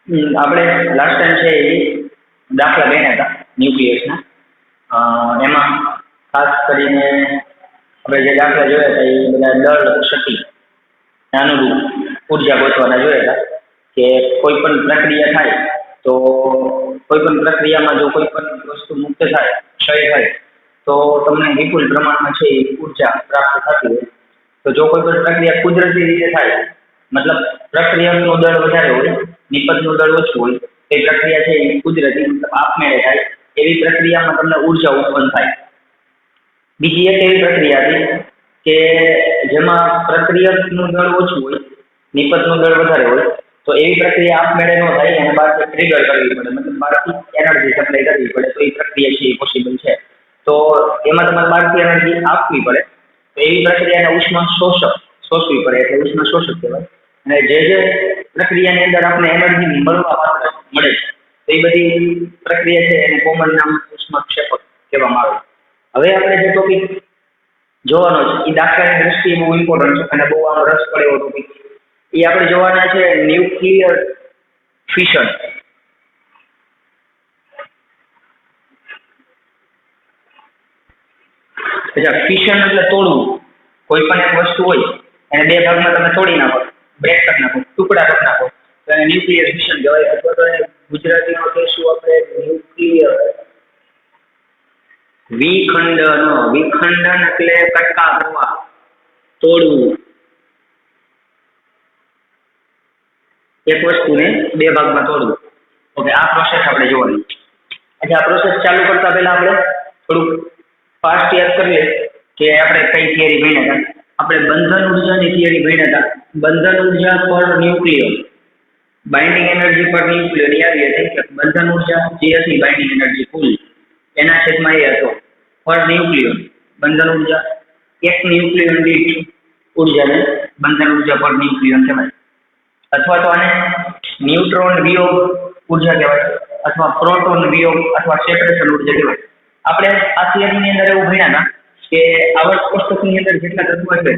આપણે last time છે એ દાખલા ગણ્યા હતા ન્યુક્લિયસના. એમાં ખાસ કરીને આપણે જે દાખલા જોયા હતા એ બધા દળ ક્ષતિ અનુરૂપ ઉર્જા ગોતવાના જોયા હતા કે કોઈ પણ પ્રક્રિયા થાય તો કોઈ પણ પ્રક્રિયામાં જો કોઈ પણ વસ્તુ મુક્ત થાય, ક્ષય થાય, તો તમને વિપુલ પ્રમાણમાં છે એ ઉર્જા પ્રાપ્ત થતી હોય. તો જો કોઈ પણ પ્રક્રિયા કુદરતી રીતે થાય, મતલબ પ્રક્રિયાનું દળ વધારે હોય, નિપજનું દળ ઓછું હોય, એ પ્રક્રિયા છે એ કુદરતી મતલબ આપમેળે થાય, એવી પ્રક્રિયામાં તમને ઉર્જા ઉત્પન્ન થાય. બીજી એક એવી પ્રક્રિયા હતી કે જેમાં પ્રક્રિયકનું દળ ઓછું હોય, નિપજનું દળ વધારે હોય, તો એવી પ્રક્રિયા આપમેળે ન થાય અને બહારથી ટ્રિગર કરવી પડે, મતલબ બહારથી એનર્જી સપ્લાય કરવી પડે, તો એ પ્રક્રિયા છે એ પોસિબલ છે. તો એમાં તમારે બહારથી એનર્જી આપવી પડે, તો એવી પ્રક્રિયાને ઉષ્મા શોષવી પડે, એટલે ઉષ્મા શોષક કહેવાય. અને જે પ્રક્રિયાની અંદર આપણે એનર્જી મળવા પાત્ર મળે છે, તો એ બધી પ્રક્રિયા છે એને કોમન નામ ઉષ્માક્ષેપક કહેવામાં આવે. હવે આપણે જે ટોપિક જોવાનો છે એ દાખલાની દ્રષ્ટિએ બહુ ઇમ્પોર્ટન્ટ છે અને બહુ આમ રસ પડે એવો ટોપિક. એ આપણે જોવાના છે ન્યુક્લિયર ફિશન. અચ્છા, ફિશન એટલે તોડવું. કોઈ પણ એક વસ્તુ હોય એને બે ભાગમાં તમે તોડી નાખો, બ્રેક કરી નાખો, ટુકડા કરી નાખો, તો એને ન્યુક્લિયર ફિશન કહેવાય. અથવા તો એને ગુજરાતીમાં કહીશું આપણે ન્યુક્લિયર વિખંડન. વિખંડન એટલે કટકા કરવા, તોડવું. એક વસ્તુને બે ભાગમાં તોડવું. ઓકે, આ પ્રોસેસ આપણે જોવાની. अच्छा, આ પ્રોસેસ ચાલુ કરતા પહેલા આપણે થોડુંક ફાસ્ટ યાદ કરીએ કે આપણે કઈ થિયરી ભણ્યા હતા. આપણે બંધન ઉર્જાની થિયરી ભણ્યા હતા. બંધન ઉર્જા પર ન્યુક્લિયર, બાઇન્ડિંગ એનર્જી પર ન્યુક્લિયર યાદ હતી કે બંધન ઉર્જા જે હતી બાઇન્ડિંગ એનર્જી કુલ એના છેદમાં એ હતો પર ન્યુક્લિયર. બંધન ઉર્જા એક ન્યુક્લિયર દીઠ ઉર્જાને બંધન ઉર્જા પર ન્યુક્લિયર કહેવાય. અથવા તો આને ન્યુટ્રોન વિયોગ ઉર્જા કહેવાય, અથવા પ્રોટોન વિયોગ અથવા સેપરેશન ઉર્જા કહેવાય. આપણે આ થિયરીની અંદર એવું ભણ્યા હતા કે આવર્ત કોષ્ટકની અંદર જેટલા તત્વો છે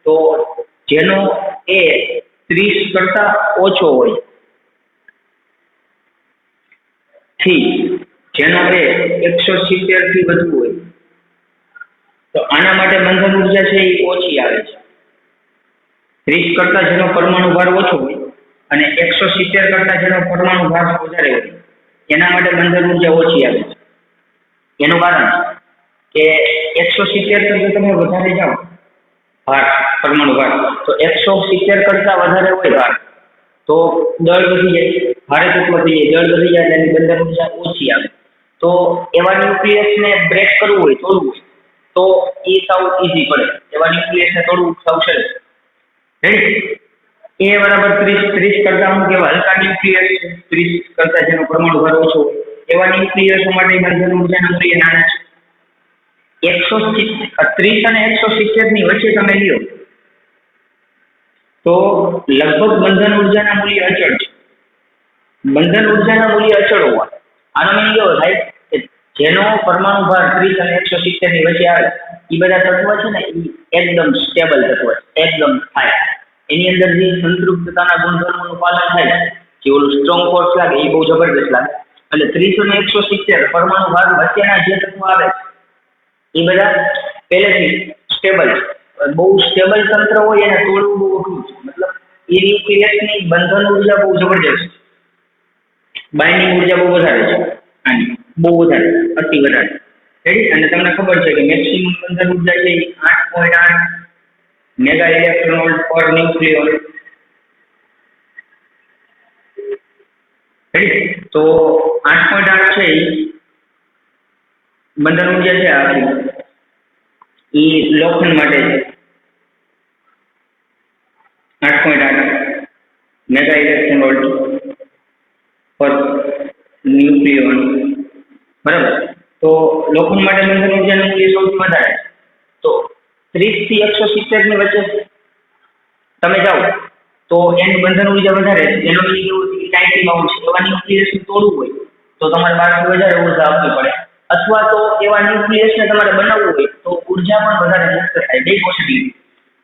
તો જેનો એ 30 કરતા ઓછો હોય થી જેનો એ 170 થી વધુ હોય તો આના માટે બંધન ઉર્જા છે એ ઓછી આવે છે. 30 કરતા જેનો પરમાણુ ભાર ઓછો હોય અને 170 કરતા જેનો પરમાણુ ભાર વધારે હોય એના માટે બંધન ઉર્જા ઓછી આવે છે. એનું કારણ કે 170 જો તમે વધારે જાઓ ભાર, પરમાણુ ભાર, તો 170 કરતા વધારે હોય ભાર તો દળ વધી જાય, ભારે તત્વ થઈ જાય, દળ વધી જાય એટલે એની બંધન ઉર્જા ઓછી આવે. તો એવા ન્યુક્લિયસને બ્રેક કરવું હોય, તોડવું હોય તો એ સાવ ઈઝી પડે. એવા ન્યુક્લિયસને તોડવું સાવ સરસ. રેડી? એ બરાબર 30 કરતા અમુક એવા હલકા ન્યુક્લિયસ છે, 30 કરતા જેનો પરમાણુ ભાર ઓછો હોય એવા ન્યુક્લિયસ માટે બંધન ઉર્જાના મૂલ્ય નાના છે. 30 અને 170 ની વચ્ચે તમે લ્યો તો લગભગ બંધન ઉર્જાના મૂલ્ય અચળ છે. બંધન ઉર્જાના મૂલ્ય અચળ હોવા આનો મીનિંગ એવો થાય કે જેનો પરમાણુ ભાર 30 અને 170 ની વચ્ચે આવે એ બધા તત્વો છે ને એ એકદમ સ્ટેબલ તત્વો છે, એકદમ થાય. એની અંદર જે સંતૃપ્તતાના ગુણધર્મોનું પાલન થાય, જે ઓલું સ્ટ્રોંગ ફોર્સ લાગે એ બહુ જબરદસ્ત લાગે. એટલે 30 અને 170 પરમાણુ ભાર વચ્ચેના જે તત્વો આવે એ બધા પહેલેથી સ્ટેબલ છે. બહુ સ્ટેબલ તંત્ર હોય એને તોડવું બહુ અઘરું છે. મતલબ એ ન્યુક્લિયસની બંધન ઉર્જા બહુ જબરદસ્ત, બાઇન્ડિંગ ઉર્જા બહુ વધારે છે આની, બહુ વધારે, અતિ વધારે. રેડી? અને તમને ખબર છે કે મેક્સિમમ બંધન ઉર્જા છે 8.8 મેગા ઇલેક્ટ્રોન વોલ્ટ પર ન્યુક્લિયર. રેડી? તો 8.8 છે બંધન ઉર્જા છે આખી એ લોખંડ માટે છે. 8.8 મેગા ઇલેક્ટ્રોન વોલ્ટ પર ન્યુક્લિયર. બરાબર? તો લોખંડ માટે બંધન ઉર્જાનું મૂલ્ય સૌથી વધારે. તો 30 થી 170 ની વચ્ચે તમે જાઓ તો એની બંધન ઉર્જા વધારે. એનો મીનિંગ એવું છે કે ટાઈટલી બાઉન્ડ છે. એવા ન્યુક્લિયસને તોડવું હોય તો તમારે 12 થી વધારે ઉર્જા આપવી પડે. અથવા તો એવા ન્યુક્લિયસને તમારે બનાવવું હોય તો ઉર્જા પણ વધારે મુક્ત થાય. બે પોસિબિલિટી.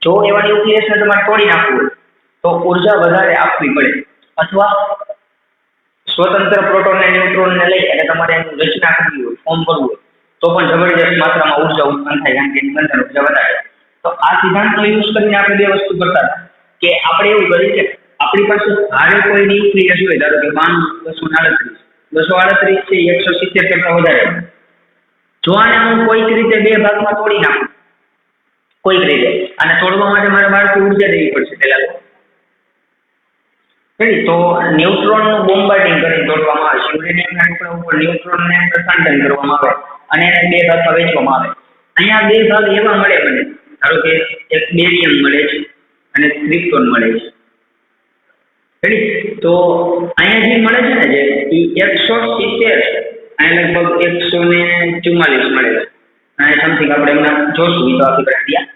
જો એવા ન્યુક્લિયસને તમારે તોડી નાખવું હોય તો ઉર્જા વધારે આપવી પડે, અથવા સ્વતંત્ર પ્રોટોન ને ન્યુટ્રોન ને લઈ અને તમારે એનું રચના કરવી હોય, ફોર્મ કરવું હોય, તો પણ જબરજસ્ત માત્રામાં ઉર્જા ઉત્પન્ન થાય, કારણ કે એની બંધન ઉર્જા વધારે. તો આ સિદ્ધાંતનો યુઝ કરીને આપણે બે વસ્તુ કરતા હતા કે આપણે એવું કરીએ કે આપણી પાસે ભારે કોઈ ન્યુક્લિયસ હોય, ધારો કે 238 છે 170 કરતા વધારે, જો આને હું કોઈક રીતે બે ભાગમાં તોડી નાખું, કોઈક રીતે, અને તોડવા માટે મારે બહારથી ઉર્જા દેવી પડશે પેલા તો ન્યુટ્રોનનું બોમ્બાર્ડિંગ કરીને તોડવામાં આવે છે. યુરેનિયમના ટુકડા ઉપર ન્યુટ્રોનને પ્રસાંતન કરવામાં આવે અને એને બે ભાગમાં વહેંચવામાં આવે. અહીંયા બે ભાગ એવા મળે મને, ધારો કે એક બેરિયમ મળે છે અને ક્રિપ્ટોન મળે છે. તો અહીંયા જે મળે છે ને જે એ 170, અહીંયા લગભગ 144 મળે છે, અને સમથિંગ આપણે એમના જોશું તો આખી પ્રક્રિયા.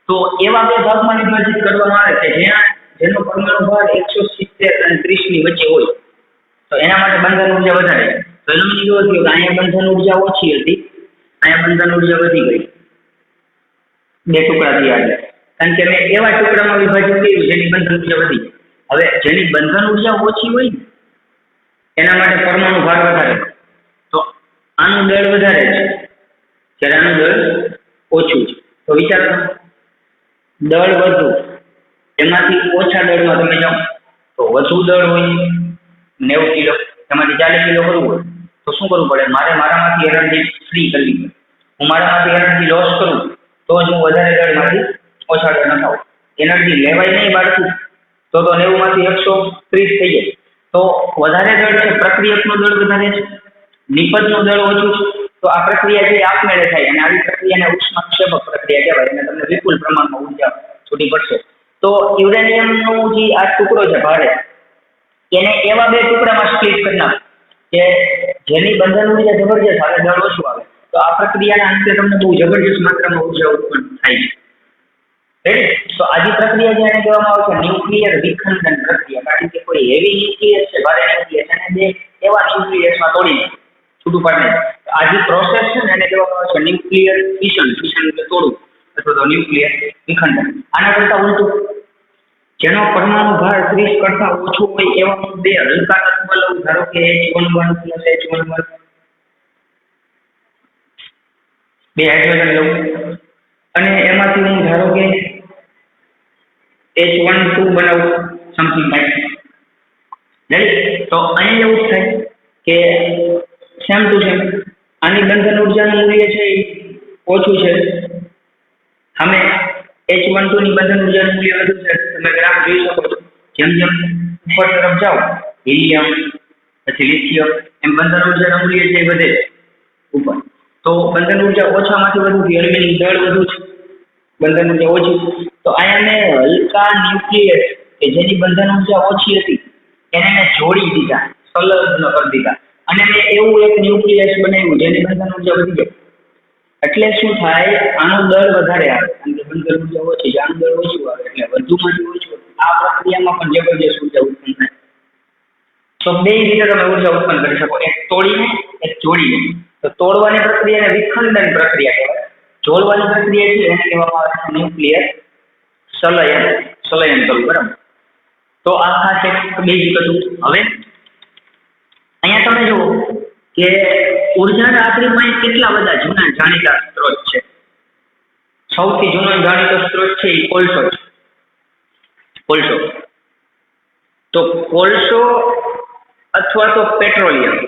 તો એવા બે ભાગમાં વિભાજિત કરવામાં આવે છે જેનો પરમાણુ ભાર 170 અને 30 ની વચ્ચે હોય, તો એના માટે બંધન ઉર્જા વધારે છે. તો એનો મતલબ એવો થયો કે અહીંયા બંધન ઉર્જા ઓછી હતી, અહીંયા બંધન ઉર્જા વધી ગઈ બે ટુકડાથી આજે, કારણ કે મેં એવા ટુકડામાં વિભાજિત કર્યું જેની બંધન ઉર્જા વધી. હવે જેની બંધન ઉર્જા ઓછી હોય એના માટે પરમાણુ ભાર વધારે, તો આનું દળ વધારે છે જ્યારે આનું દળ ઓછું છે. તો વિચાર કરો, દળ વધુ એમાંથી ઓછા દળમાં તમે જાઓ તો વધુ દળ હોય 90 કિલો, એમાંથી 40 કિલો કરવું હોય તો શું કરવું પડે? મારે મારામાંથી એનર્જી ફ્રી કરવી પડે. હું મારામાંથી એનર્જી લોસ કરું તો જ હું વધારે દળમાંથી ઓછા દળ ન થાવ. એનર્જી લેવાય નહીં બાળકું તો 90 માંથી 130 થઈ જાય. તો વધારે દળ છે, પ્રક્રિયકનું દળ વધારે છે, નિપજનું દળ ઓછું છે. તો આ પ્રક્રિયા જે આપમેળે થાય અને આવી પ્રક્રિયાને ઉષ્માક્ષેપક પ્રક્રિયા કહેવાય, અને તમને વિપુલ પ્રમાણમાં ઉર્જા છૂટી પડશે. તો યુરેનિયમનો જે આ ટુકડો છે ભારે, એને એવા બે ટુકડામાં સ્પ્લિટ કરી નાખો કે જેની બંધન ઉર્જા જબરજસ્ત આવે, દળ ઓછું આવે. તો આ પ્રક્રિયાના અંતે તમને બહુ જબરજસ્ત માત્રામાં ઉર્જા ઉત્પન્ન થાય છે. તો આજી પ્રક્રિયા જેને કહેવામાં આવે છે ન્યુક્લિયર વિખંડન પ્રક્રિયા, કારણ કે કોઈ હેવી ન્યુક્લિયસ છે, ભારે ન્યુક્લિયસ, અને બે એવા ન્યુક્લિયસમાં તોડીને છૂટું પાડીને આજી પ્રોસેસ છે ને એને કહેવામાં આવે છે ન્યુક્લિયર ફિશન. ફિશન એટલે તોડવું અથવા તો ન્યુક્લિયર વિખંડન. આના કરતા ઉલટું, જેનો પરમાણુ ભાર 30 કરતા ઓછો હોય એવા બે હલકા તત્વ લઉં, ધારો કે H11 + H11, બે હાઇડ્રોજન લઉં અને એમાંથી હું ધારો કે H12 બનાવું, સમથિંગ લાઈક. તો અહીંયા એવું થાય કે સેમ ટુ સેમ આની બંધન ઉર્જાનું મૂલ્ય છે એ ઓછું છે, સામે H12 ની બંધન ઉર્જાનું મૂલ્ય વધુ છે. તમે ગ્રાફ જોઈ શકો છો, જેમ જેમ ઉપર તરફ જાઓ હિલિયમ પછી લિથિયમ, એમ બંધન ઉર્જાનું મૂલ્ય છે વધે છે ઉપર. તો બંધન ઉર્જા ઓછામાંથી વધુ છે, એલ્યુમિનિયમ દળ વધુ છે, બંધન ઉર્જા ઓછી. તો અહીંયા મેં હલકા ન્યુક્લિયસ કે જેની બંધન ઉર્જા ઓછી હતી એને મેં જોડી દીધા, સંલગ્ન કરી દીધા, અને મેં એવું એક ન્યુક્લિયસ બનાવ્યું જેની બંધન ઉર્જા વધી ગઈ. એટલે શું થાય? આનું દળ વધારે આવે, કારણ કે બંધન ઉર્જા ઓછી, આનું દળ ઓછું આવે, એટલે વધુમાંથી ઓછું. આ પ્રક્રિયામાં પણ જબરજસ્ત ઉર્જા ઉત્પન્ન થાય. તો બે રીતે તમે ઉર્જા ઉત્પન્ન કરી શકો, એક તોડીને, એક જોડીને. તો તોડવાની પ્રક્રિયાને વિખંડન પ્રક્રિયા કહેવાય. જોડવાની પ્રક્રિયા છે એને કહેવામાં આવે છે ન્યુક્લિયર સંલયન કરવું, બરાબર. તો આ ખાસ એક બેઝિક હતું. હવે અહીંયા તમે જુઓ કે ઉર્જાના આપણી પાસે કેટલા બધા જૂના જાણીતા સ્ત્રોત છે. સૌથી જૂનો જાણીતો સ્ત્રોત છે એ કોલસો છે. કોલસો, તો કોલસો અથવા તો પેટ્રોલિયમ,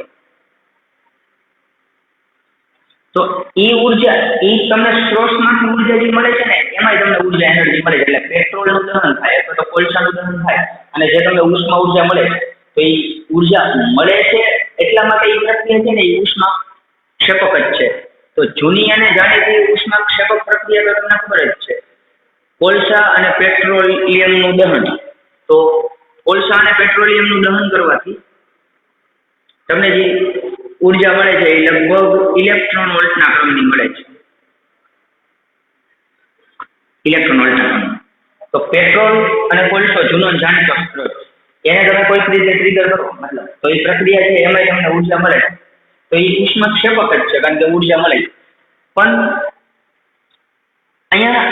તો એ ઉર્જા એ તમને સ્ત્રોતમાંથી ઉર્જા જે મળે છે ને એમાં તમને ઉર્જા એનર્જી મળે છે. એટલે પેટ્રોલનું દહન થાય અથવા તો કોલસાનું દહન થાય અને જે તમને ઉષ્મા ઉર્જા મળે તો એ ઉર્જા મળે છે એટલા માટે એ પ્રક્રિયા છે ને એ ઉષ્મા ક્ષેપક જ છે. તો જૂની અને જાણીતી ઉષ્મા ક્ષેપક પ્રક્રિયા તો તમને ખબર જ છે, કોલસા અને પેટ્રોલિયમનું દહન. તો કોલસા અને પેટ્રોલિયમનું દહન કરવાથી તમને જે ઉર્જા મળે છે એ લગભગ ઇલેક્ટ્રોન વોલ્ટના ક્રમની મળે છે. ઇલેક્ટ્રોન વોલ્ટના ક્રમ. તો પેટ્રોલ અને કોલસો જૂનો જાણીતો સ્ત્રોત, એને તમે કોઈક રીતે ટ્રિગર કરો, મતલબ તો એ પ્રક્રિયા છે એમાં તમને ઉર્જા મળે તો એ ઉષ્માક્ષેપક જ છે, કારણ કે ઉર્જા મળે. પણ અહીંયા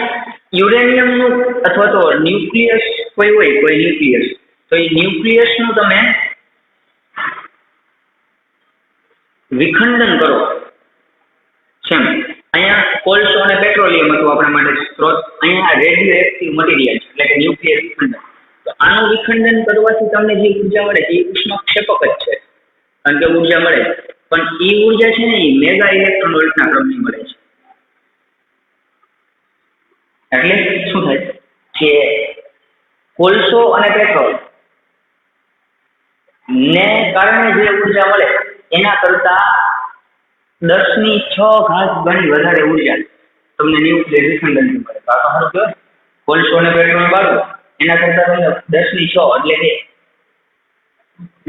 યુરેનિયમનું અથવા તો ન્યુક્લિયસ કોઈ હોય, કોઈ ન્યુક્લિયસ, તો એ ન્યુક્લિયસનું તમે વિખંડન કરો, સેમ અહીંયા કોલસો અને પેટ્રોલિયમ હતું આપણા માટે સ્ત્રોત, અહીંયા રેડિયો એક્ટિવ મટીરિયલ એટલે કે ન્યુક્લિયર વિખંડન. તો આનું વિખંડન કરવાથી તમને જે ઉર્જા મળે છે એ ઉષ્માક્ષેપક જ છે, કારણ કે ઉર્જા મળે, પણ એ ઉર્જા છે ને એ મેગા ઇલેક્ટ્રોન વોલ્ટના ક્રમની મળે છે. એટલે શું થાય કે કોલસો અને પેટ્રોલ ને કારણે જે ઉર્જા મળે એના કરતા 10⁶ ગણી વધારે ઉર્જા તમને ન્યુક્લિયર વિખંડનથી મળે. તો આ તો સારું કહેવાય. કોલસો અને પેટ્રોલ બાળો એના કરતા તમને 10⁶ એટલે કે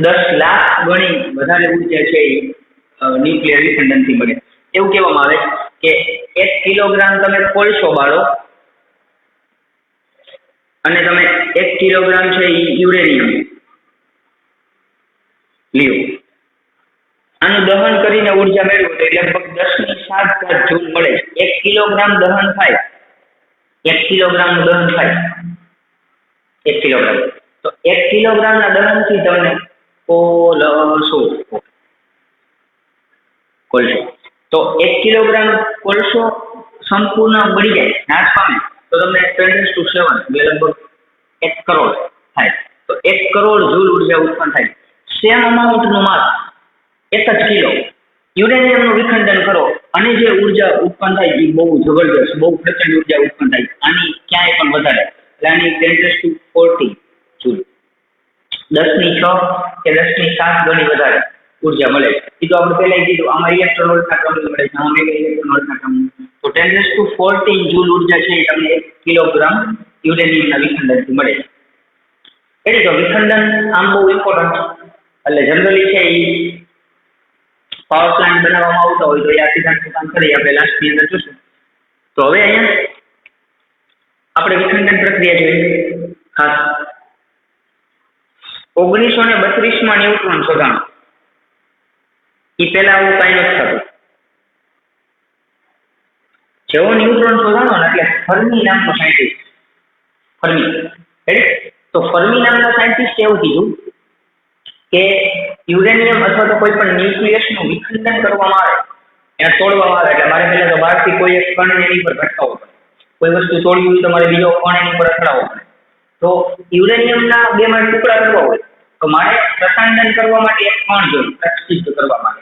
10 લાખ ગણી વધારે ઉર્જા છે એ ન્યુક્લિયર વિખંડનથી મળે. એવું કહેવામાં આવે કે 1 કિલોગ્રામ તમે કોલસો બાળો અને તમે 1 કિલોગ્રામ છે એ યુરેનિયમ લ્યો, આનું દહન કરીને ઉર્જા મેળવો તો લગભગ 10⁷ જૂલ મળે. 1 કિલોગ્રામ દહન થાય, 1 કિલોગ્રામનું દહન થાય, 1 કિલોગ્રામ, તો 1 કિલોગ્રામના દહનથી તમને કોલસો તો 1 કિલોગ્રામ કોલસો સંપૂર્ણ બળી જાય, નાશ પામે, તો તમને 10⁷ લગભગ 1 કરોડ થાય. તો 1 કરોડ જૂલ ઉર્જા ઉત્પન્ન થાય. સેમ અમાઉન્ટનું માસ 1 જ કિલો યુરેનિયમનું વિખંડન કરો અને જે ઉર્જા ઉત્પન્ન થાય એ બહુ જબરજસ્ત, બહુ પ્રચંડ ઉર્જા ઉત્પન્ન થાય. આની ક્યાંય પણ વધારે, એટલે આની 10⁻40 જૂલ, 10⁶ કે 10⁷ ગણી વધારે ઉર્જા મળે. એ તો આપણે પહેલા કીધું, આમાં ઇલેક્ટ્રોન વોલ્ટના ક્રમની મળે છે, આમાં મેગા ઇલેક્ટ્રોન વોલ્ટના ક્રમની. તો 10⁻14 જૂલ ઉર્જા છે એ તમને 1 કિલોગ્રામ યુરેનિયમના વિખંડનથી મળે છે. એટલે તો વિખંડન આમ બહુ ઇમ્પોર્ટન્ટ છે. એટલે જનરલી છે એ પાવર પ્લાન્ટ બનાવવામાં આવતા હોય તો એ આ સિદ્ધાંતનું કામ કરી આપણે લાસ્ટની અંદર જોશું. તો હવે અહીંયા આપણે વિખંડન પ્રક્રિયા જોઈએ. ખાસ 1932માં ન્યુટ્રોન શોધાણો. એ પહેલા આવું કાંઈ નથી થતું. જેવો ન્યુટ્રોન શોધાણો ને એટલે ફર્મી નામનો સાયન્ટિસ્ટ, તો ફર્મી નામના સાયન્ટિસ્ટ એવું કીધું કે યુરેનિયમ અથવા તો કોઈ પણ ન્યુક્લિયસનું વિખંડન કરવામાં આવે, એને તોડવામાં આવે એટલે મારે પહેલા તો બહારથી કોઈ એક કણ એની પર ભટકાવવો પડે. કોઈ વસ્તુ તોડવી હોય તો મારે બીજો કણ એની પર અથડાવવો પડે. તો યુરેનિયમના 2 માં ટુકડા કરવા હોય તો મારે પ્રસાંડન કરવા માટે એક કણ જોઈએ, પ્રતિષ્ઠિત કરવા માટે.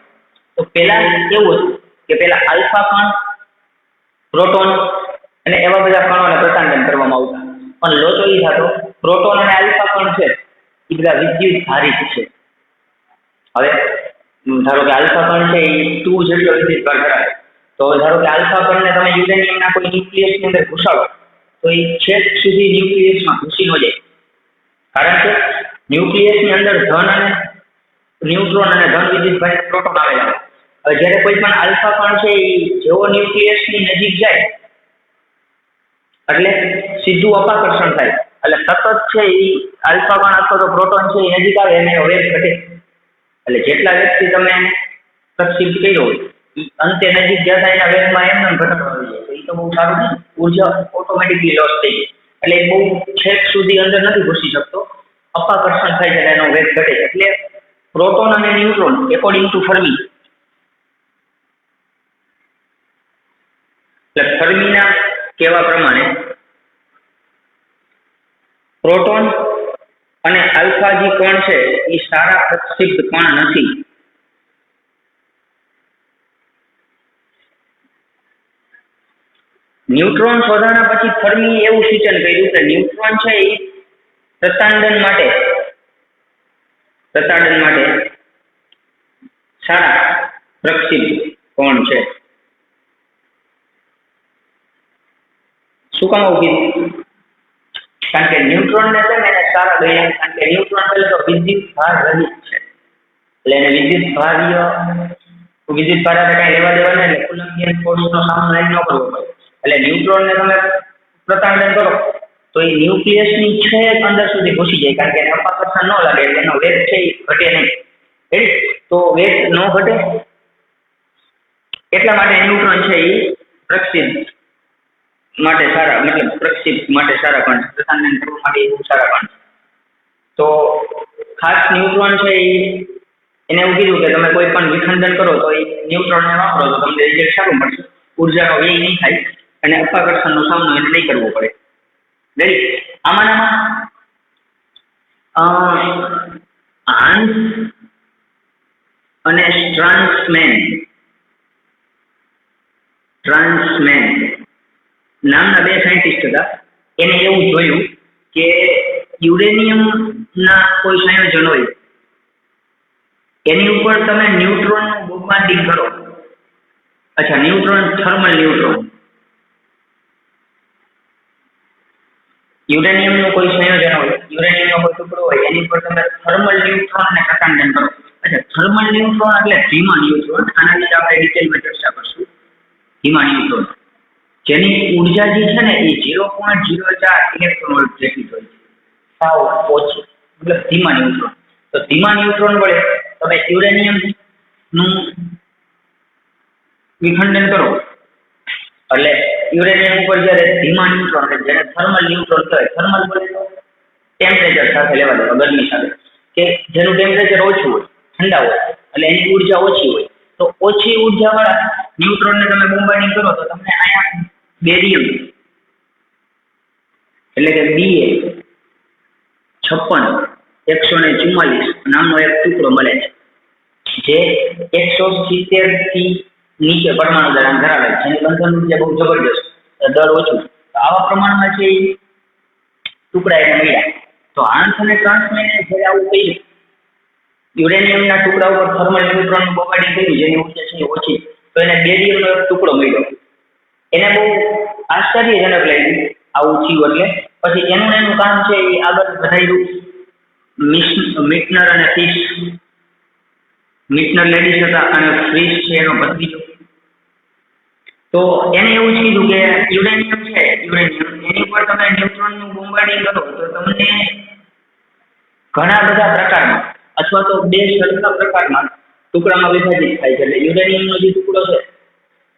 તો પહેલા એવું હતું કે પહેલા આલ્ફા કણ, પ્રોટોન અને એવા બધા કણોને પ્રસાંડન કરવામાં આવતા. પણ લોચો એ થતો, પ્રોટોન અને આલ્ફા કણ છે એ બધા વિદ્યુત ભારિત છે. હવે ધારો કે આલ્ફા કણ છે એ 2 જેટલો વિદ્યુત ભાર ધરાવે, તો ધારો કે આલ્ફા કણને તમે યુરેનિયમના કોઈ ન્યુક્લિયસની અંદર ઘુસાડો તો એ છેક સુધી ન્યુક્લિયસમાં ઘૂસી ન જાય, કારણ કે ન્યુક્લિયસની અંદર ધન અને ન્યુટ્રોન અને ધન વિદ્યુત ભારિત પ્રોટોન આવેલા હોય. હવે જ્યારે કોઈ પણ આલ્ફા કણ છે એ જેવો ન્યુક્લિયસની નજીક જાય એટલે સીધું અપાકર્ષણ થાય, એટલે સતત છે એ આલ્ફા કણ અથવા તો પ્રોટોન છે એ નજીક આવે અને વેગ ઘટે. એટલે જેટલા વેગથી તમે પ્રક્ષેપિત કર્યો હોય એ અંતે નજીક જતા એના વેગમાં એમને ઘટાડો આવી જાય, તો એ તો બહુ સારું નહીં, ઉર્જા ઓટોમેટિકલી લોસ થઈ જાય. એટલે એ બહુ છેક સુધી અંદર નથી ઘૂસી શકતો, અપાકર્ષણ થાય છે એનો વેગ ઘટે. એટલે પ્રોટોન અને ન્યુટ્રોન એકોર્ડિંગ ટુ ફર્મી, એટલે ફર્મીના કહેવા પ્રમાણે પ્રોટોન અને આલ્ફા જે કણ છે એ સારા પ્રક્ષિપ્ત કણ નથી. ન્યુટ્રોન શોધાણા પછી ફર્મી એવું સૂચન કર્યું કે ન્યુટ્રોન છે એ પ્રસાંડન માટે સારા પ્રક્ષિપ્ત કણ છે. શું કામ આવું કીધું? કારણ કે ન્યુટ્રોન ને છે ને એને સારા ગણ્યા, કારણ કે ન્યુટ્રોન પહેલા તો વિદ્યુત ભાર રહિત છે, એટલે એને વિદ્યુત ભાર આપણે કઈ લેવા દેવા નહીં, એટલે કુલમ્બિયન ફોર્સનો સામનો ન કરવો પડે. એટલે ન્યુટ્રોન ને તમે પ્રસાંડન કરો તો એ ન્યુક્લિયસની છેક અંદર સુધી ઘૂસી જાય, કારણ કે એને અપાકર્ષણ ન લાગે એટલે એનો વેગ છે એ ઘટે નહીં. તો વેગ ન ઘટે એટલા માટે ન્યુટ્રોન છે એ પ્રક્ષિપ્ત માટે સારા, મતલબ પ્રક્ષિપ્ત માટે સારા કણ છે, પ્રસાંડન કરવા માટે બહુ સારા કણ છે. તો ખાસ ન્યુટ્રોન છે એ એને એવું કીધું કે તમે કોઈ પણ વિખંડન કરો તો એ ન્યુટ્રોનને વાપરો તો તમને રિઝલ્ટ સારું મળશે, ઉર્જાનો વ્યય નહીં થાય અને અપાકર્ષણનો સામનો એને નહીં કરવો પડે. રેડી? આમાંના હાન્સ અને ટ્રાન્સમેન નામના બે સાયન્ટિસ્ટ હતા. એને એવું જોયું કે યુરેનિયમના કોઈ સંયોજન હોય એની ઉપર તમે ન્યુટ્રોનનું બોમ્બાર્ડિંગ કરો. અચ્છા, ન્યુટ્રોન, થર્મલ ન્યુટ્રોન. યુરેનિયમનું કોઈ સંયોજન હોય, યુરેનિયમનો કોઈ ટુકડો હોય, એની ઉપર તમે થર્મલ ન્યુટ્રોનને પ્રકાંડન કરો. અચ્છા, થર્મલ ન્યુટ્રોન એટલે ધીમા ન્યુટ્રોન. આના વિશે આપણે ડિટેલમાં ચર્ચા કરશું. ધીમા ન્યુટ્રોન જેની ઉર્જા જે છે ને એ 0.04 ઇલેક્ટ્રોન વોલ્ટ જેટલી હોય છે, સાવ ઓછી, મતલબ ધીમા ન્યુટ્રોન. તો ધીમા ન્યુટ્રોન વડે તમે યુરેનિયમનું વિખંડન કરો એટલે યુરેનિયમ ઉપર જ્યારે ધીમા ન્યુટ્રોન, જેને થર્મલ ન્યુટ્રોન કહેવાય, થર્મલ બોલે તો ટેમ્પરેચર સાથે લેવા દેવા, ગરમી સાથે, કે જેનું ટેમ્પરેચર ઓછું હોય, ઠંડા હોય, એટલે એની ઉર્જા ઓછી હોય. તો ઓછી ઉર્જાવાળા ન્યુટ્રોનને તમે બોમ્બાર્ડિંગ કરો તો તમને અહીંયા બેરિયમ એટલે કે Ba56 નામનો એક ટુકડો મળે છે, જે 170 થી નીચે પરમાણુ દળ ધરાવે છે, જેની બંધન ઉર્જા બહુ જબરદસ્ત, દળ ઓછું. તો આવા પ્રમાણમાં છે એ ટુકડા એને મળ્યા. તો હાન્સ અને ટ્રાન્સમેને જ્યારે આવું કર્યું, યુરેનિયમના ટુકડા ઉપર થર્મલ ન્યુટ્રોનનું બોમ્બાર્ડિંગ કર્યું જેની ઉર્જા છે ઓછી, તો એને બેરિયમનો એક ટુકડો મળ્યો. એને બહુ આશ્ચર્યજનક લાગ્યું આવું થયું. એટલે પછી એનું કામ છે એ આગળ વધાર્યું. મિટનર અને ફિશ, મિટનર લેડીઝ હતા અને ફ્રીસ છે એનો ભત્રીજો. તો એને એવું જ કીધું કે યુરેનિયમ છે, યુરેનિયમ એની ઉપર તમે ન્યુટ્રોનનું બોમ્બાર્ડિંગ કરો તો તમને ઘણા બધા પ્રકારમાં અથવા તો બે સરખા પ્રકારમાં ટુકડામાં વિભાજિત થાય છે. એટલે યુરેનિયમનો જે ટુકડો છે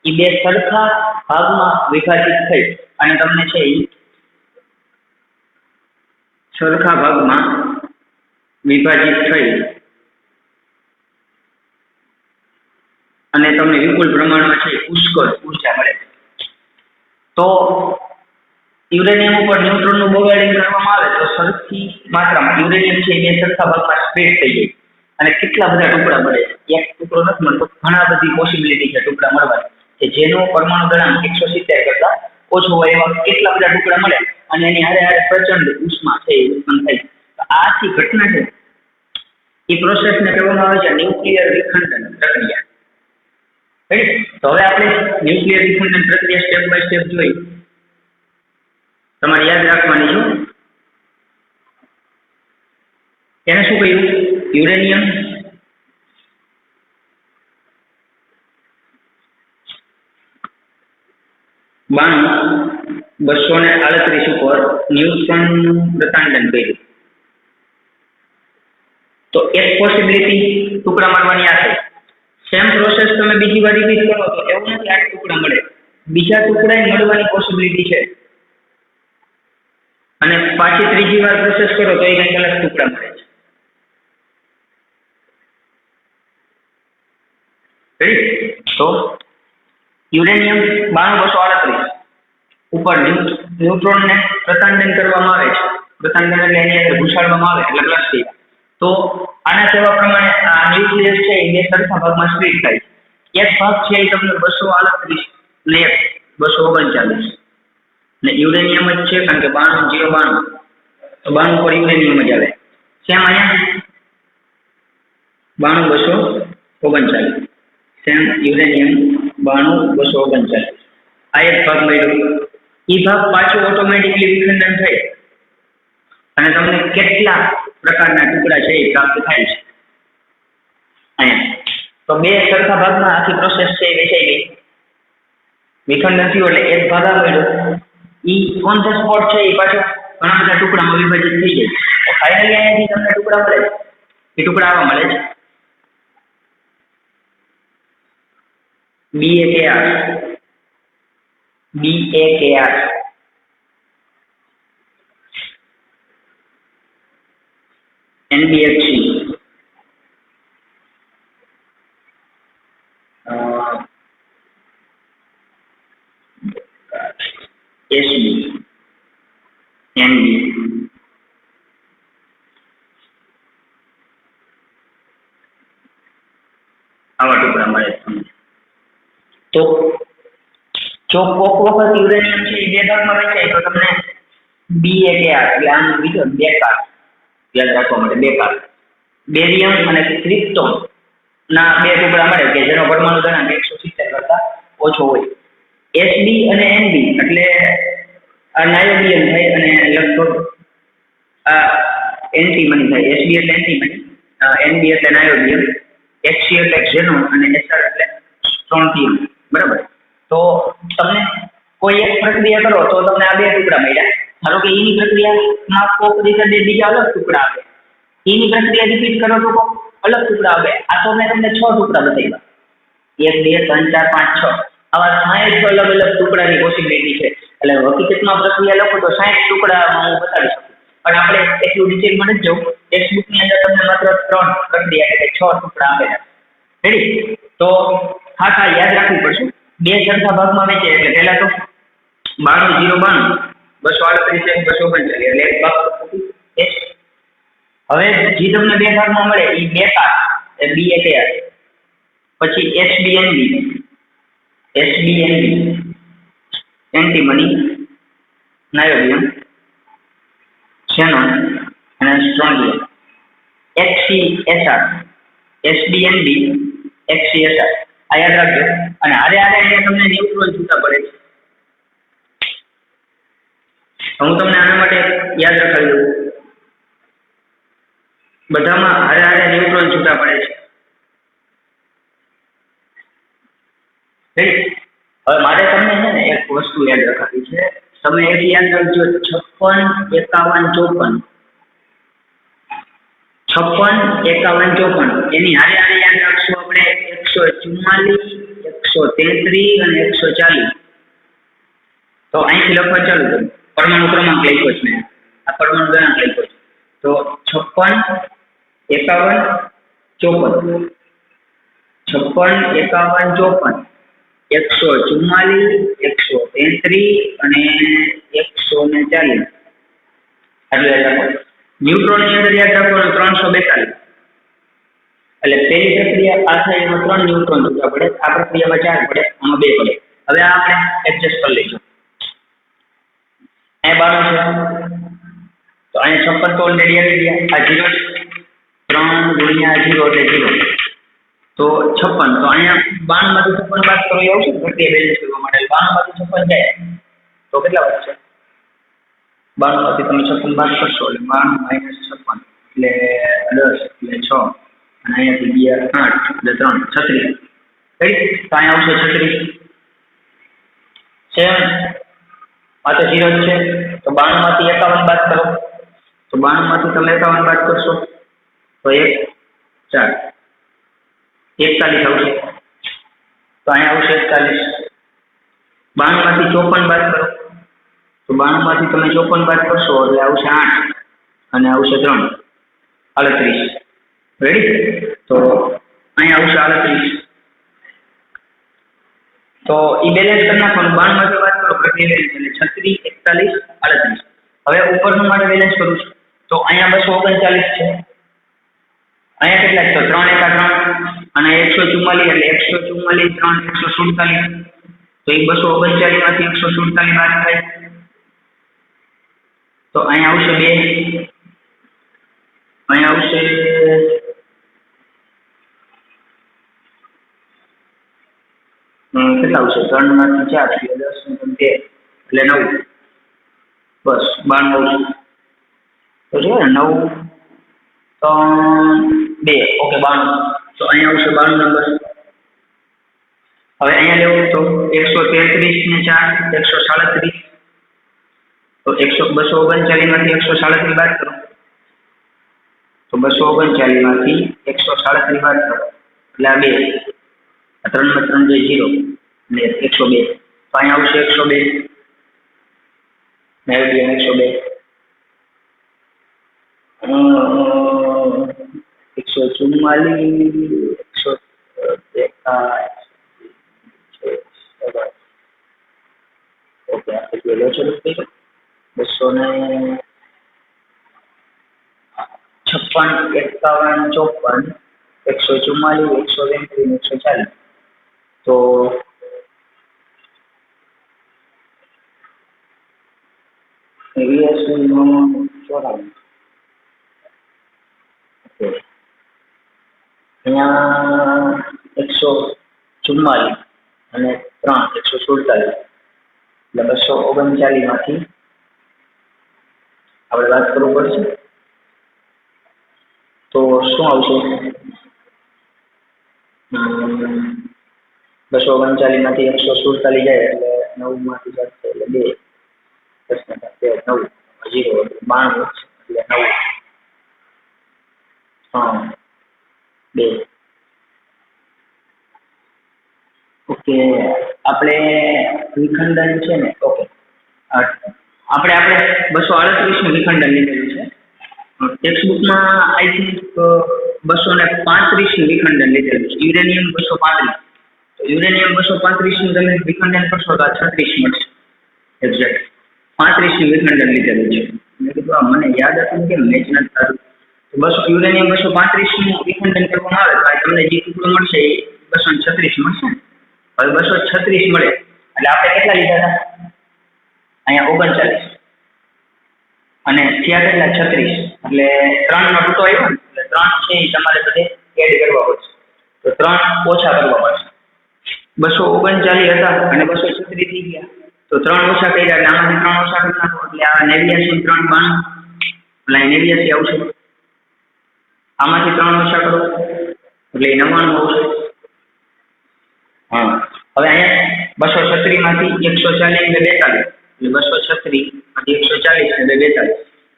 એ બે સરખા ભાગમાં વિભાજિત થઈ અને તમને છે એ સરખા ભાગમાં વિભાજિત થઈ અને તમને વિપુલ પ્રમાણમાં છે પુષ્કળ ઉર્જા મળે. તો યુરેનિયમ ઉપર ન્યુટ્રોનનું બોમ્બાર્ડિંગ કરવામાં આવે તો સરખી માત્રામાં યુરેનિયમ છે એ સરખા ભાગમાં સ્પ્રેડ થઈ જાય અને કેટલા બધા ટુકડા મળે છે. એક ટુકડો નથી મળતો, ઘણા બધી પોસિબિલિટી છે ટુકડા મળવાની, કે જેનો પરમાણુ દળાંક 170 કરતા ઓછો હોય એવા કેટલા બધા ટુકડા મળે અને એની હારે હારે પ્રચંડ ઉષ્મા છે એ ઉત્પન્ન થાય. તો આથી ઘટના છે એ પ્રોસેસને કહેવામાં આવે છે ન્યુક્લિયર વિખંડન પ્રક્રિયા. તો હવે આપણે ન્યુક્લિયર વિખંડન પ્રક્રિયા સ્ટેપ બાય સ્ટેપ જોઈ. તમારે યાદ રાખવાની છે. એને શું કહ્યું? યુરેનિયમ -238 ઉપર ન્યુટ્રોનનું પ્રતાંડન કર્યું. તો એક પોસિબિલિટી ટુકડા મળવાની આ થઈ. સેમ પ્રોસેસ તમે બીજી વાર રિપીટ કરો તો એવું નથી 8 ટુકડા મળે, બીજા ટુકડા મળવાની પોસિબિલિટી છે. અને પાછી ત્રીજી વાર પ્રોસેસ કરો તો એ કંઈક અલગ ટુકડા મળે છે. રેડી? તો યુરેનિયમ 92238 ઉપર ન્યુટ્રોનને પ્રતાંડન કરવામાં આવે છે. પ્રતાંડન એટલે એની અંદર ઘુસાડવામાં આવે એટલે પ્લસ થઈ. તો આના કહેવા પ્રમાણે આ ન્યુક્લિયસ છે એ બે સરખા ભાગમાં સ્પ્લિટ થાય. એક ભાગ છે એ તમને 238 ને 239 ને યુરેનિયમ જ છે, કારણ કે 92 તો 92 પર યુરેનિયમ જ આવે. સેમ અહીંયા 92 સેમ યુરેનિયમ 92 આ એક ભાગ મળ્યો. એ ભાગ પાછો ઓટોમેટિકલી વિખંડન થઈ અને તમને કેટલા પ્રકારના ટુકડા છે એ પ્રાપ્ત થાય છે અહીંયા. તો બે સરખા ભાગમાં આખી પ્રોસેસ છે એ વેચાઈ ગઈ. વિખંડન થયું એટલે એક ભાગ મળ્યો, ઈ ઓન ધ સ્પોટ છે એ પાછો ઘણા બધા ટુકડામાં વિભાજિત થઈ જાય. તો ફાઇનલી અહીંયાથી તમને ટુકડા મળે છે. એ ટુકડા આવા મળે છે BaKr NBHC એસબી, એનબી, આવા ટુકડા મળે તમને. તો જો કોક વખત યુરેનિયમ છે એ બે ભાગમાં વહેંચાય તો તમને BaKr એટલે આનું બીજો બેકાર યાદ રાખવા માટે બેકાર. બેરિયમ અને ક્રિપ્ટોન ના બે ટુકડા મળે કે જેનો પરમાણુ ઘનત્વ 170 કરતા ઓછો હોય. એસબી અને એનબી એટલે આ નાયોબિયમ થાય અને લગભગ આ એન્ટીમની થાય. એસબી એટલે એન્ટીમની, એનબી એટલે નાયોબિયમ, એચસી એટલે ઝેનોન અને એસઆર એટલે સ્ટ્રોન્ટિયમ. બરાબર. તો તમને કોઈ એક પ્રક્રિયા કરો તો તમને આ બે ટુકડા મળ્યા. ધારો કે ઈની પ્રક્રિયામાં કોક રીતે બીજા અલગ ટુકડા આવે, ઈની પ્રક્રિયા રિપીટ કરો તો કોક અલગ ટુકડા આવે. આ તો મેં તમને 6 ટુકડા બતાવ્યા. 1 2 3 4 5 6 આવા 60 અલગ અલગ ટુકડાની પોસિબિલિટી છે. એટલે હકીકતમાં પ્રક્રિયા લખો તો 60 ટુકડામાં હું બતાવી શકું, પણ આપણે એટલું ડિટેલમાં નથી જવું. ટેક્સ્ટ બુકની અંદર તમને માત્ર 3 પ્રક્રિયા એટલે 6 ટુકડા આપેલા. રેડી? તો હા યાદ રાખવું પડશે. બે સરખા ભાગમાં વહેંચે એટલે પહેલા તો 92 092 238 239 એટલે એક ભાગ એચ. હવે જે તમને બે ભાગમાં મળે એ બેકાર એ BaKr, પછી HBNB, એન્ટીમની, નાયોબિયમ, ઝેનોન અને સ્ટ્રોન્ડિયમ, HCSR, SBNB, HCSR. આ યાદ રાખજો. અને આરે અહીંયા તમને ન્યુટ્રોન છૂટા પડે છે. હું તમને આના માટે યાદ રખાવી દઉં. બધામાં હારે ન્યુટ્રોન છૂટા પડે છે. હવે મારે તમને છે ને એક વસ્તુ યાદ રખાવી છે. તમે એક યાદ રાખજો, 56 51 54 એની હારે યાદ રાખશું આપણે 144 133 અને 140. તો અહીંથી લખવા ચાલુ કરો. પરમાણુ ક્રમાંક લખ્યો છે મેં, આ પરમાણુ ગણાંક લખ્યો છે. તો 56 51 54, 56 51 54, 144 133 અને 140. આટલું યાદ રાખો. ન્યુટ્રોન ની અંદર યાદ રાખવાનું 342. એટલે પહેલી પ્રક્રિયા આ થાય એમાં 3 ન્યુટ્રોન છૂટા પડે, આ પ્રક્રિયામાં 4 પડે, આમાં 2 પડે. હવે આ આપણે એડજસ્ટ કરી લઈશું. અહીં 92 છે તો અહીંયા 56 તો ઓલરેડી આવી ગયા. આ 0 3 ગુણ્યા 0 એટલે 0 તો 56. તો અહીંયા 92 માંથી 56 બાદ કરો એ આવશે પ્રક્રિયા બેલેન્સ કરવા માટે. 92 માંથી 56 જાય તો કેટલા વધશે? 92 માંથી તમે 56 બાદ કરશો એટલે 92 - 56 એટલે 10 એટલે 6 અને અહીંયાથી ગયા 8 એટલે 3 36. રાઈટ? તો અહીંયા આવશે 36 છે. આ તો 0 જ છે. તો 92 માંથી 51 બાદ કરો તો 92 માંથી તમે 51 બાદ કરશો તો 1 4 41 આવશે. તો અહીંયા આવશે 41. 92 માંથી 54 બાદ કરો તો 92 માંથી તમે 54 બાદ કરશો એટલે આવશે 8 અને આવશે 3 38. રેડી? તો અહીંયા આવશે 38. તો એ બેલેન્સ કરી નાખવાનું. 92 માંથી બાદ કરો પ્રક્રિયા બેલેન્સ એટલે 36 41 38. હવે ઉપરનું માટે બેલેન્સ કરું છું તો અહીંયા 239 છે. અહીંયા કેટલા છે? તો 3 × 3 અને 144 એટલે 144 3 147. તો એ 239 માંથી 147 બાદ થાય તો અહીંયા આવશે 2. અહીંયા આવશે કેટલા આવશે? 3 માંથી 4 એટલે 10 × 2 એટલે 9. બસ 92 તો છે ને 9 3 2 ઓકે 92. તો અહીંયા આવશે 92 નંબર. હવે અહીંયા લેવું તો 133 ને 4 137. તો 239 માંથી 137 બાદ કરો તો 239 માંથી 137 બાદ કરો એટલે આ 2. આ 3 માં 3 જાય 0 ને 102. તો અહીંયા આવશે 102. મેળવીએ 102. 144 143 ઓકે આ કેટલું શરૂ થઈ ગયો. 256, 51, 54, 144, 133, 140. તો નેવ્યાસી નો 54. અહીંયા 144 અને 3 147, એટલે 239 માંથી આપણે વાત કરવું પડશે. તો શું આવશે? 239 માંથી 147 જાય એટલે 9 માંથી જશે એટલે 2, 10 ને 9, 0 એટલે 92 એટલે 9, 3, 2. ઓકે, આપણે વિખંડન છે ને, ઓકે આપણે 238 નું વિખંડન લીધેલું છે. ટેક્સ્ટ બુકમાં આઈ થિંક 235 નું વિખંડન લીધેલું છે. યુરેનિયમ 235. તો યુરેનિયમ 235 નું તમે વિખંડન કરશો તો 36 મળશે એક્ઝેક્ટ. 35 નું વિખંડન લીધેલું છે. મેં કીધું મને યાદ હતું કે મેચ નથી થતું. યુરેનિયમ 235 નું વિખંડન કરવામાં આવે તો તમને જે ટુકડો મળશે એ 236 મળશે. હવે 236 મળે એટલે આપણે કેટલા લીધા હતા? અહીંયા 39 અને થયા કેટલા? 36. એટલે 3 નો ટૂંકો આવ્યો ને, એટલે 3 છે એ તમારે બધે એડ કરવા પડશે. તો 3 ઓછા કરવા પડશે. 239 હતા અને 236 થઈ ગયા, તો 3 ઓછા કર્યા એટલે આમાંથી 3 ઓછા કરી નાખો એટલે આ 89 3 92, એટલે 89 આવશે. આમાંથી 3 ઓછા કરો એટલે 99 આવશે. હા, હવે અહીંયા 236 માંથી 140 ને 42, એટલે 236 માંથી 140 ને 42,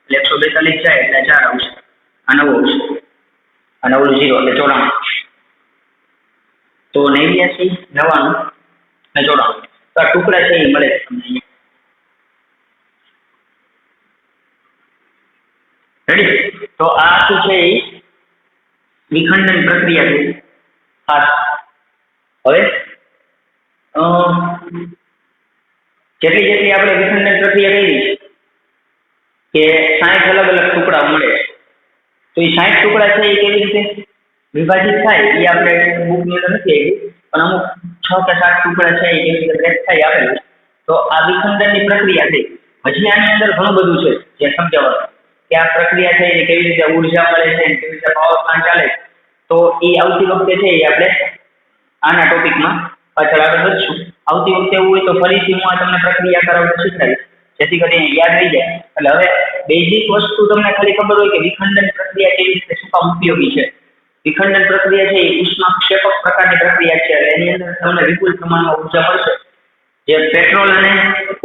એટલે 142 જાય એટલે 4 આવશે. આ 9 આવશે. આ 9 0 એટલે 94. તો 89, 90 ને 94. તો આ ટુકડા છે એ મળે છે તમને અહીંયા. રેડી? તો આ શું છે એ વિખંડન પ્રક્રિયા છે ખાસ. હવે જેટલી આપણે વિખંડન પ્રક્રિયા કરી કે 60 અલગ અલગ ટુકડા મળે, તો એ 60 ટુકડા છે એ કેવી રીતે વિભાજિત થાય એ આપણે બુકની અંદર નથી આવી, પણ અમુક 6 કે 7 ટુકડા છે એ કેવી રીતે બ્રેક થાય આપેલું. તો આ વિખંડનની પ્રક્રિયા છે. હજી આની અંદર ઘણું બધું છે જે સમજાવવાનું, કે આ પ્રક્રિયા છે એ કેવી રીતે ઉર્જા મળે છે, કેવી રીતે પાવર પ્લાન્ટ ચાલે. તો એ આવતી વખતે છે એ આપણે આના ટોપિકમાં પાછળ આગળ વધશું. આવતી વખતે એવું હોય તો ફરીથી હું આ તમને પ્રક્રિયા કરાવવાનું શીખવાડીશ, જેથી કરીને યાદ રહી જાય. એટલે હવે બેઝિક વસ્તુ તમને ખાલી ખબર હોય કે વિખંડન પ્રક્રિયા કેવી રીતે શું કામ ઉપયોગી છે. વિખંડન પ્રક્રિયા છે એ ઉષ્માક્ષેપક પ્રકારની પ્રક્રિયા છે. એની અંદર તમને વિપુલ પ્રમાણમાં ઉર્જા મળશે, જે પેટ્રોલ અને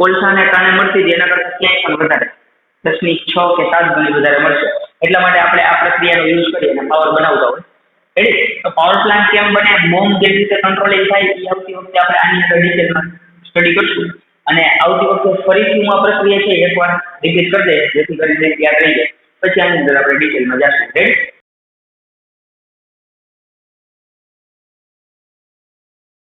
કોલસાને કારણે મળતી હતી એના કરતાં ક્યાંય પણ વધારે 10⁶ કે 7 ગણી વધારે મળશે. એટલા માટે આપણે આ પ્રક્રિયાનો યુઝ કરીએ અને પાવર બનાવતા હોય. રેડી? તો પાવર પ્લાન્ટ કેમ બને, બોમ્બ કેવી રીતે કંટ્રોલિંગ થાય એ આવતી વખતે આપણે આની અંદર ડિટેલમાં સ્ટડી કરશું. અને આવતી વખતે ફરીથી હું આ પ્રક્રિયા છે એકવાર રિપીટ કરી દઈશ, જેથી કરીને યાદ રહી જાય. પછી આની અંદર આપણે ડિટેલમાં જશું. રેડી?